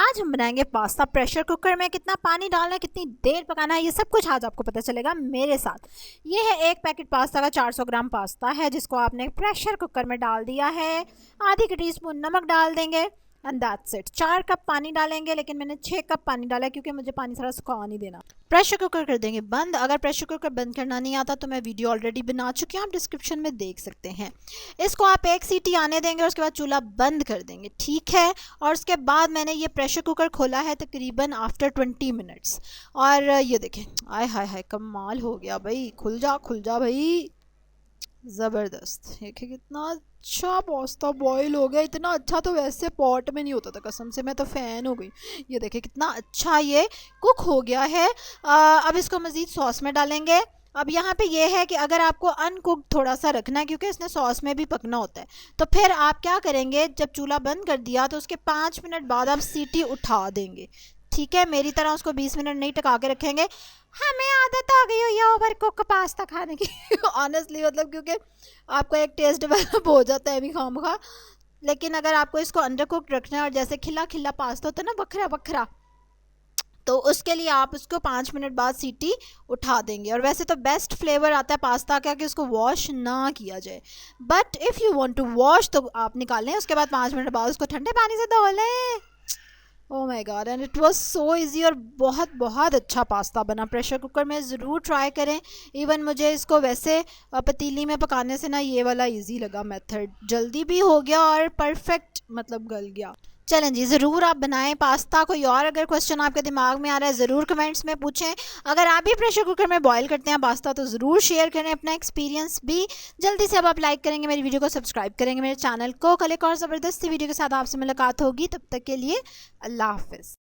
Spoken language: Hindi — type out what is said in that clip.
आज हम बनाएंगे पास्ता। प्रेशर कुकर में कितना पानी डालना है, कितनी देर पकाना है, ये सब कुछ आज आपको पता चलेगा मेरे साथ। ये है एक पैकेट पास्ता का, 400 ग्राम पास्ता है जिसको आपने प्रेशर कुकर में डाल दिया है। आधी टीस्पून नमक डाल देंगे एंड दैट्स इट। 4 कप पानी डालेंगे, लेकिन मैंने 6 कप पानी डाला है क्योंकि मुझे पानी सारा सुखा नहीं देना। प्रेशर कुकर कर देंगे बंद। अगर प्रेशर कुकर बंद करना नहीं आता तो मैं वीडियो ऑलरेडी बना चुकी हूँ, आप डिस्क्रिप्शन में देख सकते हैं। इसको आप 1 सीटी आने देंगे और उसके बाद चूल्हा बंद कर देंगे, ठीक है। और उसके बाद मैंने ये प्रेशर कुकर खोला है तकरीबन आफ्टर 20 मिनट्स और ये देखें, आय हाय हाय कमाल हो गया भाई। खुल जा भाई, ज़बरदस्त। देखिए कितना अच्छा पास्ता बॉईल हो गया। इतना अच्छा तो वैसे पॉट में नहीं होता था, कसम से मैं तो फ़ैन हो गई। ये देखिए कितना अच्छा ये कुक हो गया है। अब इसको मज़ीद सॉस में डालेंगे। अब यहाँ पे ये है कि अगर आपको अनकुक्ड थोड़ा सा रखना है क्योंकि इसने सॉस में भी पकना होता है, तो फिर आप क्या करेंगे, जब चूल्हा बंद कर दिया तो उसके 5 मिनट बाद आप सीटी उठा देंगे, ठीक है। मेरी तरह उसको 20 मिनट नहीं टका के रखेंगे। हमें आदत आ गई हुई है ओवर कुक पास्ता खाने की ऑनेस्टली, मतलब क्योंकि आपका एक टेस्ट डेवलप हो जाता है भी खामखा। लेकिन अगर आपको इसको अंडर कुक्ड रखना है और जैसे खिला खिला पास्ता होता है ना, बखरा बखरा, तो उसके लिए आप उसको 5 मिनट बाद सीटी उठा देंगे। और वैसे तो बेस्ट फ्लेवर आता है पास्ता का कि उसको वॉश ना किया जाए, but if you want to wash तो आप निकालें, उसके बाद 5 मिनट बाद उसको ठंडे पानी से धो लें। Oh my God, and it was so easy और बहुत बहुत अच्छा पास्ता बना। प्रेशर कुकर में ज़रूर ट्राई करें। इवन मुझे इसको वैसे पतीली में पकाने से ना ये वाला इजी लगा मेथड, जल्दी भी हो गया और परफेक्ट मतलब गल गया। चलें जी, ज़रूर आप बनाएं पास्ता। कोई और अगर क्वेश्चन आपके दिमाग में आ रहा है ज़रूर कमेंट्स में पूछें। अगर आप भी प्रेशर कुकर में बॉईल करते हैं पास्ता तो ज़रूर शेयर करें अपना एक्सपीरियंस भी। जल्दी से अब आप लाइक करेंगे, मेरी वीडियो को सब्सक्राइब करेंगे मेरे चैनल को। कल एक और ज़बरदस्ती वीडियो के साथ आपसे मुलाकात होगी, तब तक के लिए अल्लाह हाफ़िज़।